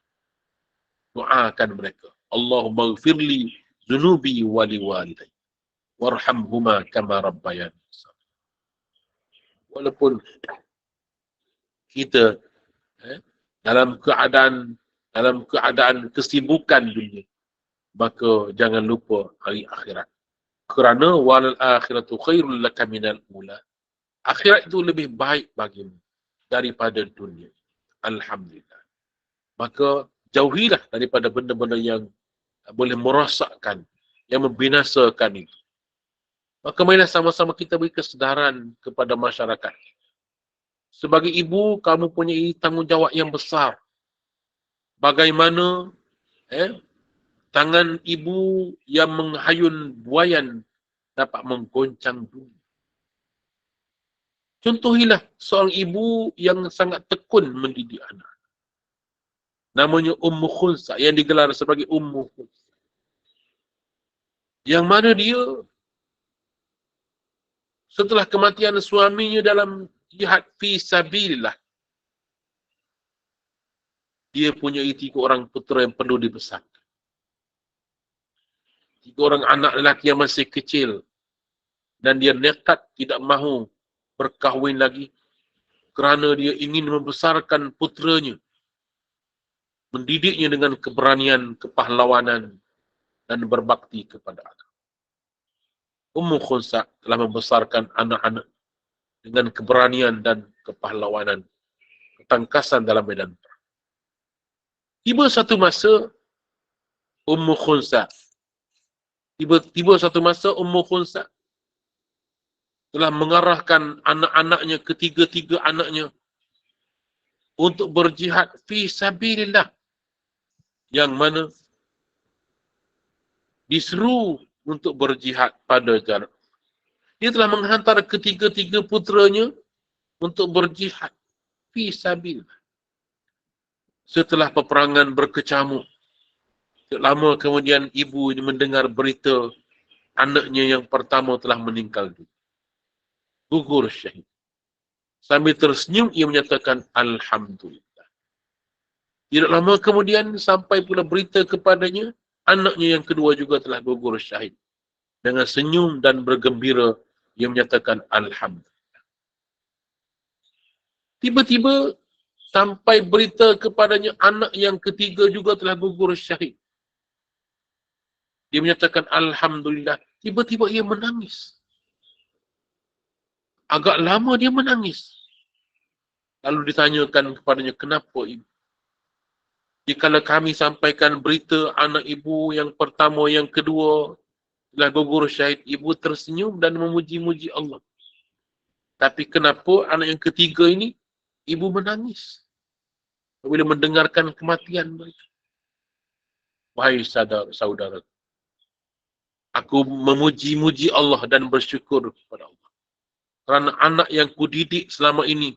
Doakan mereka. Allahumma ghfirli zunubi wali walidayya. Warhamhuma kama rabbayani. Walaupun kita dalam keadaan kesibukan dunia, maka jangan lupa hari akhirat. Kerana wal akhiratu khairul laka minal ula. Akhirat itu lebih baik bagimu daripada dunia. Alhamdulillah. Maka jauhilah daripada benda-benda yang boleh merosakkan, yang membinasakan itu. Maka marilah sama-sama kita beri kesedaran kepada masyarakat. Sebagai ibu, kamu punya tanggungjawab yang besar. Bagaimana tangan ibu yang menghayun buayan dapat menggoncang dunia. Contohilah seorang ibu yang sangat tekun mendidik anak. Namanya Ummu Khunsa, yang digelar sebagai Ummu Khunsa. Yang mana dia setelah kematian suaminya dalam jihad fi sabilillah, dia punya 3 orang putera yang perlu dibesarkan. 3 orang anak lelaki yang masih kecil. Dan dia nekat tidak mahu berkahwin lagi kerana dia ingin membesarkan puteranya, mendidiknya dengan keberanian, kepahlawanan dan berbakti kepada agama. Ummu Khunsa telah membesarkan anak-anak dengan keberanian dan kepahlawanan, ketangkasan dalam medan perang. Tiba satu masa Ummu Khunsa telah mengarahkan anak-anaknya, ketiga-tiga anaknya, untuk berjihad fi sabilillah. yang mana diseru untuk berjihad pada jalan. Dia telah menghantar ketiga-tiga puteranya untuk berjihad fi sabilillah. Setelah peperangan berkecamuk, lama kemudian ibu ini mendengar berita anaknya yang pertama telah meninggal dunia. Gugur syahid. Sambil tersenyum, ia menyatakan Alhamdulillah. Tidak lama kemudian sampai pula berita kepadanya, anaknya yang kedua juga telah gugur syahid. Dengan senyum dan bergembira, ia menyatakan Alhamdulillah. Tiba-tiba sampai berita kepadanya, anak yang ketiga juga telah gugur syahid. Dia menyatakan Alhamdulillah. Tiba-tiba ia menangis. Agak lama dia menangis. Lalu ditanyakan kepadanya, kenapa ibu? Jikalau kami sampaikan berita anak ibu yang pertama, yang kedua telah gugur syahid, ibu tersenyum dan memuji-muji Allah. Tapi kenapa anak yang ketiga ini, ibu menangis bila mendengarkan kematian mereka? Wahai saudara, aku memuji-muji Allah dan bersyukur kepada Allah. Kerana anak yang kudidik selama ini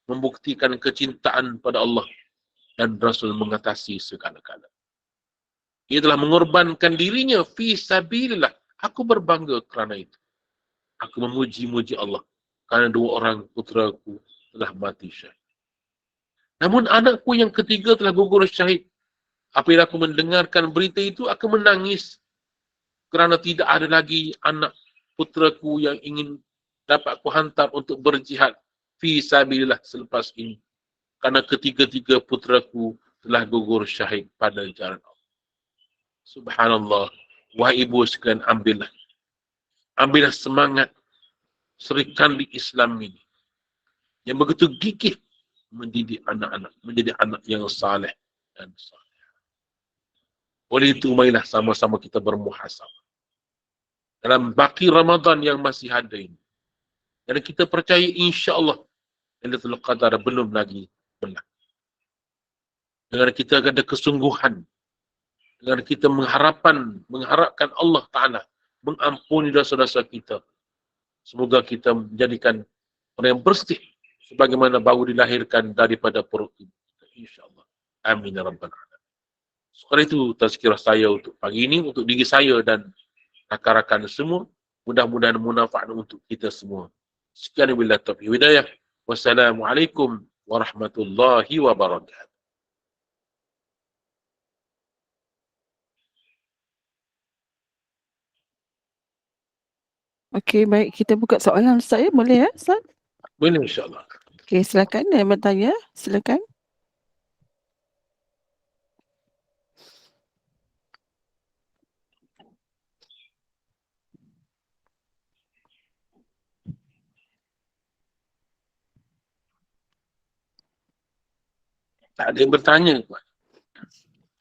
membuktikan kecintaan pada Allah dan Rasul mengatasi segala-gala. Ia telah mengorbankan dirinya fi sabilillah. Aku berbangga kerana itu. Aku memuji-muji Allah kerana dua orang puteraku telah mati syahid. Namun anakku yang ketiga telah gugur syahid. Apabila aku mendengarkan berita itu, aku menangis kerana tidak ada lagi anak puteraku yang ingin dapat aku hantar untuk berjihad fi sabilillah selepas ini. Kerana ketiga-tiga puteraku telah gugur syahid pada jalan Allah. Subhanallah. Wahai ibu sekalian, ambillah semangat Sri Kandi Islam ini yang begitu gigih mendidik anak-anak, menjadi anak yang saleh dan saleh. Oleh itu, marilah sama-sama kita bermuhasabah dalam baki Ramadan yang masih ada ini. Dan kita percaya insya-Allah Lailatul Qadar belum lagi benar. Dengan kita ada kesungguhan, dengan kita mengharapkan Allah Ta'ala mengampuni dosa-dosa kita. Semoga kita menjadikan orang yang bersih sebagaimana baru dilahirkan daripada perut ibu kita, insya-Allah. Amin ya rabbal alamin. Sekali itu tazkirah saya untuk pagi ini, untuk diri saya dan rakan-rakan semua. Mudah-mudahan manfaat untuk kita semua. Sekian billah taufiq hidayah. Wassalamualaikum warahmatullahi wabarakatuh. Okey, baik. Kita buka soalan Ustaz ya. Boleh ya, Ustaz? Boleh insya-Allah. Okey, silakan yang bertanya. Silakan. Tak ada yang bertanya.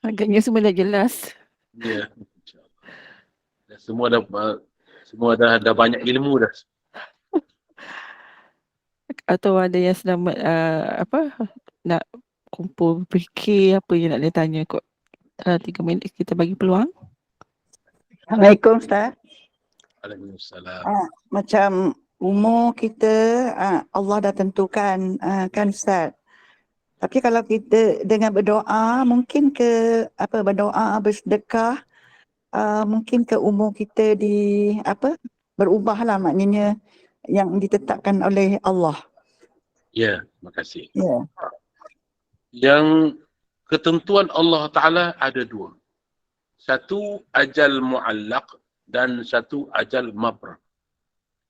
Agaknya semua dah jelas. Ya, insya-Allah. Semua dah banyak ilmu dah. Atau ada yang sedang nak kumpul fikir apa yang nak dia tanya kot. 3 minit kita bagi peluang. Assalamualaikum Ustaz. Waalaikumsalam. Macam umur kita Allah dah tentukan kan Ustaz. Tapi kalau kita dengan berdoa, mungkin ke berdoa, bersedekah, mungkin ke umur kita berubahlah maknanya yang ditetapkan oleh Allah. Ya, terima kasih. Ya. Yang ketentuan Allah Ta'ala ada dua. Satu ajal mu'allaq dan satu ajal mabra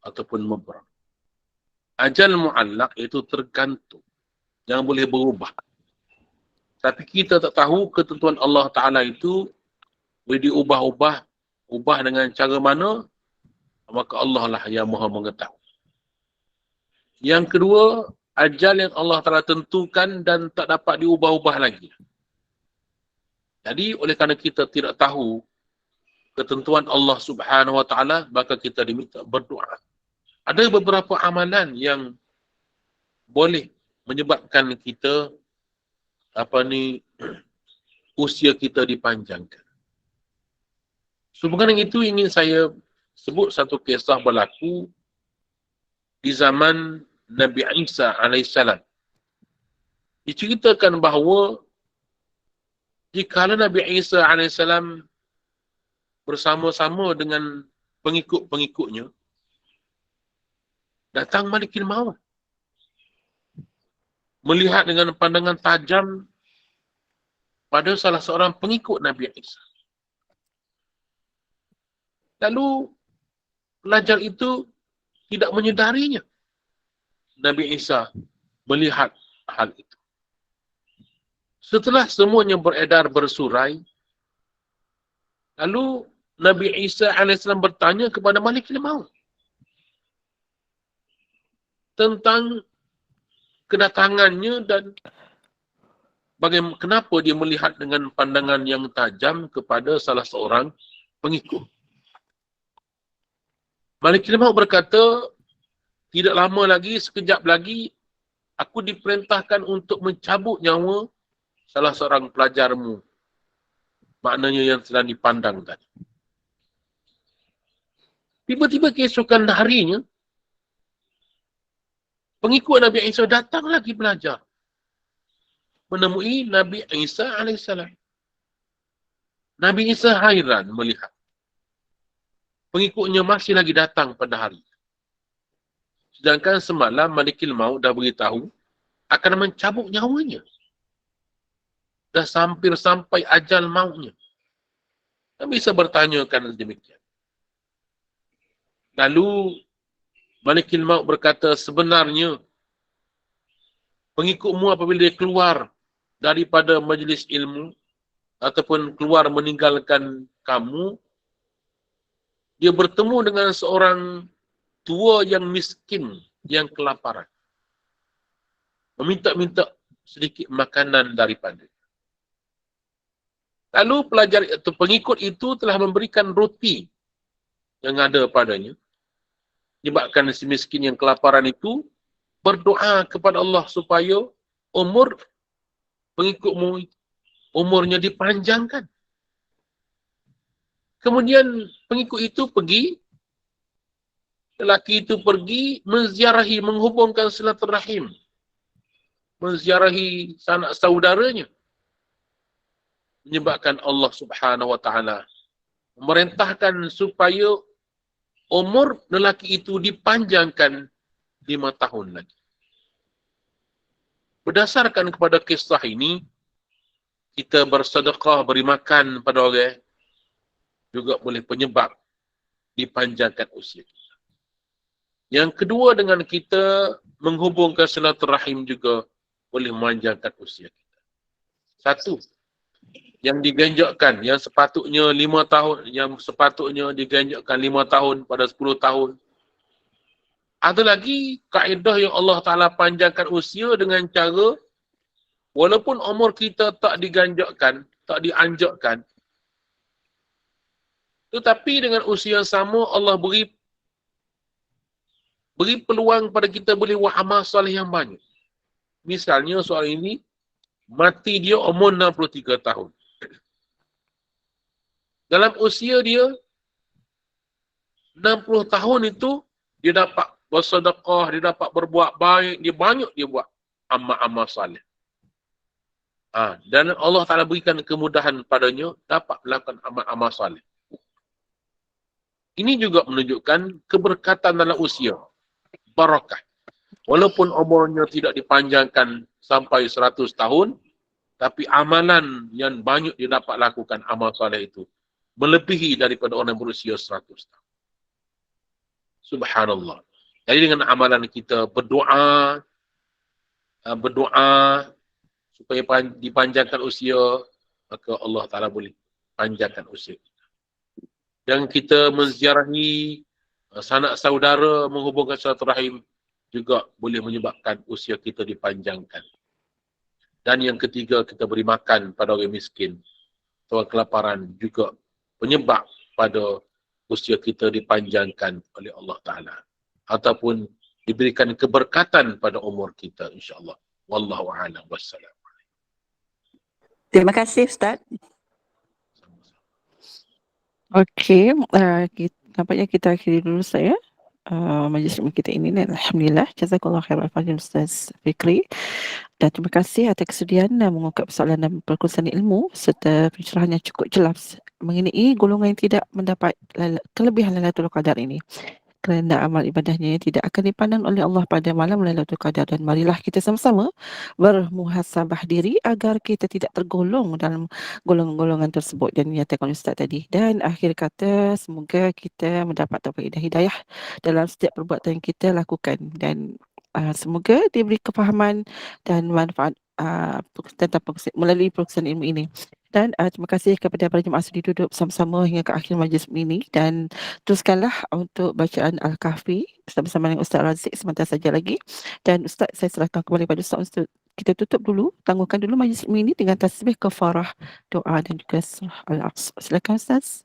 ataupun mabra. Ajal mu'allaq itu tergantung, yang boleh berubah. Tapi kita tak tahu ketentuan Allah Ta'ala itu boleh ubah dengan cara mana, maka Allah lah yang maha mengetahui. Yang kedua, ajal yang Allah Ta'ala tentukan dan tak dapat diubah-ubah lagi. Jadi oleh kerana kita tidak tahu ketentuan Allah Subhanahu Wa Ta'ala, maka kita diminta berdoa. Ada beberapa amalan yang boleh menyebabkan kita usia kita dipanjangkan. Sehubungan dengan itu ingin saya sebut satu kisah berlaku di zaman Nabi Isa AS. Diceritakan bahawa jika Nabi Isa AS bersama-sama dengan pengikut-pengikutnya, datang Malikul Maut. Melihat dengan pandangan tajam pada salah seorang pengikut Nabi Isa. Lalu pelajar itu tidak menyedarinya. Nabi Isa melihat hal itu. Setelah semuanya beredar bersurai, lalu Nabi Isa AS bertanya kepada Malikul Maut tentang kedatangannya dan kenapa dia melihat dengan pandangan yang tajam kepada salah seorang pengikut. Malikul Maut berkata, tidak lama lagi, sekejap lagi, aku diperintahkan untuk mencabut nyawa salah seorang pelajarmu. Maknanya yang sedang dipandang tadi. Tiba-tiba keesokan harinya, pengikut Nabi Isa datang lagi belajar. Menemui Nabi Isa AS. Nabi Isa hairan melihat. Pengikutnya masih lagi datang pada hari. Sedangkan semalam Malikul Maut dah beritahu akan mencabut nyawanya. Dah hampir sampai ajal mautnya. Nabi Isa bertanyakan demikian. Lalu Malikul Maut berkata, sebenarnya pengikutmu apabila dia keluar daripada majlis ilmu ataupun keluar meninggalkan kamu, dia bertemu dengan seorang tua yang miskin, yang kelaparan. Meminta-minta sedikit makanan daripada. Lalu pelajar atau pengikut itu telah memberikan roti yang ada padanya. Menyebabkan si miskin yang kelaparan itu berdoa kepada Allah supaya umur pengikutmu umurnya dipanjangkan. Kemudian pengikut itu pergi, lelaki itu pergi menziarahi, menghubungkan silaturahim, menziarahi sanak saudaranya. Menyebabkan Allah Subhanahu Wa Taala memerintahkan supaya umur lelaki itu dipanjangkan 5 tahun lagi. Berdasarkan kepada kisah ini, kita bersedekah, beri makan pada orang juga boleh penyebab dipanjangkan usia kita. Yang kedua, dengan kita menghubungkan silaturahim juga boleh memanjangkan usia kita. Satu, yang diganjakkan, yang sepatutnya 5 tahun, yang sepatutnya diganjakkan 5 tahun pada 10 tahun. Ada lagi kaedah yang Allah Ta'ala panjangkan usia dengan cara, walaupun umur kita tak diganjakkan, tak dianjakkan, tetapi dengan usia yang sama, Allah beri peluang pada kita boleh buat amal soleh yang banyak. Misalnya soal ini, mati dia umur 63 tahun. Dalam usia dia, 60 tahun itu, dia dapat bersedekah, dia dapat berbuat baik, dia buat amal-amal soleh. Dan Allah Ta'ala berikan kemudahan padanya, dapat melakukan amal-amal soleh. Ini juga menunjukkan keberkatan dalam usia. Barakah. Walaupun umurnya tidak dipanjangkan sampai 100 tahun, tapi amalan yang banyak dia dapat lakukan amal soleh itu melebihi daripada orang yang berusia 100 tahun. Subhanallah. Jadi dengan amalan kita berdoa supaya dipanjangkan usia, maka Allah Ta'ala boleh panjangkan usia kita. Dan kita menziarahi sanak saudara, menghubungkan silaturahim juga boleh menyebabkan usia kita dipanjangkan. Dan yang ketiga, kita beri makan pada orang miskin, orang kelaparan juga penyebab pada usia kita dipanjangkan oleh Allah Ta'ala. Ataupun diberikan keberkatan pada umur kita, insyaAllah. Wallahu a'lam wassalam. Terima kasih Ustaz. Okey, nampaknya kita akhiri dulu saya. Majlis ilmu kita ini dan alhamdulillah jazakallahu khairan fadil Ustaz Fikri, dan terima kasih atas kesediaan mengungkap persoalan dan perkongsian ilmu serta pencerahan yang cukup jelas mengenai golongan yang tidak mendapat kelebihan Lailatul Qadar ini, kerana amal ibadahnya tidak akan dipandang oleh Allah pada malam Lailatul Qadar. Dan marilah kita sama-sama bermuhasabah diri agar kita tidak tergolong dalam golongan-golongan tersebut dan dinyatakan oleh Ustaz tadi. Dan akhir kata, semoga kita mendapat taufik dan hidayah dalam setiap perbuatan yang kita lakukan, dan semoga diberi kefahaman dan manfaat tentang melalui perkongsian ilmu ini. Dan terima kasih kepada para jemaah sudi duduk bersama-sama hingga ke akhir majlis ini, dan teruskanlah untuk bacaan Al-Kahfi bersama-sama dengan Ustaz Razik sebentar saja lagi. Dan Ustaz, saya serahkan kembali pada Ustaz untuk kita tutup dulu, tangguhkan dulu majlis ini dengan tasbih kafarah, doa dan juga surah Al-Aqsa. Silakan Ustaz.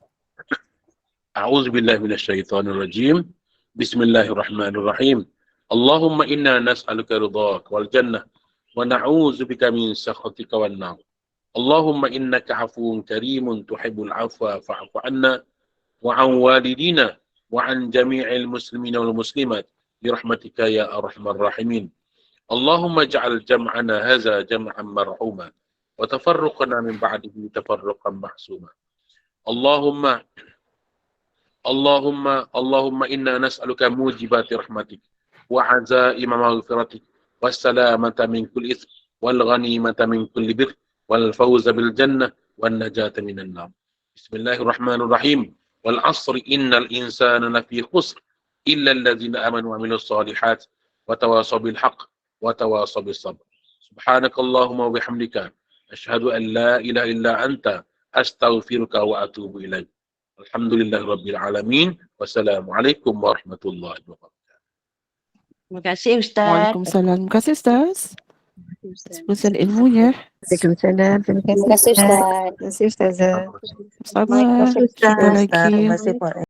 A'udzubillahi minasyaitonirrajim. Bismillahirrahmanirrahim. Allahumma inna nas'aluka ridhaka wal jannah wa na'udzubika min sakhatika wan nar. Allahumma innaka 'afuwun karimun tuhibbul 'afwa fa'fu 'anna wa 'an walidina wa 'an jami'il muslimina wal muslimat bi rahmatika ya arhamar rahimin. Allahumma ij'al jam'ana hadza jam'an marhuma wa tafarruqana min ba'dihi tafarruqan mahsuma. Allahumma inna nas'aluka mujibati rahmatik wa 'azaima maghfiratik wassalamata min kulli ithm wal ghanimata min kulli birr wal fawza bil jannah wan najata minan nar. Bismillahirrahmanirrahim. Wal 'asri innal insana lafi khusr illa alladhina amanu wa 'amilus solihat wa tawasaw bil haqq wa tawasaw bis sabr. Subhanakallahumma wa bihamdika asyhadu an la ilaha illa anta astaghfiruka wa atubu ilaik. Alhamdulillahirabbil alamin. Wassalamualaikum warahmatullahi wabarakatuh. Terima kasih Ustaz. Waalaikumsalam. Terima kasih Ustaz. Perkongsian ilmunya. Waalaikumsalam. Terima Terima kasih Ustaz. Terima kasih Ustazah. Sama. Terima kasih, Ustaz. Jumpa lagi. Terima kasih Pak.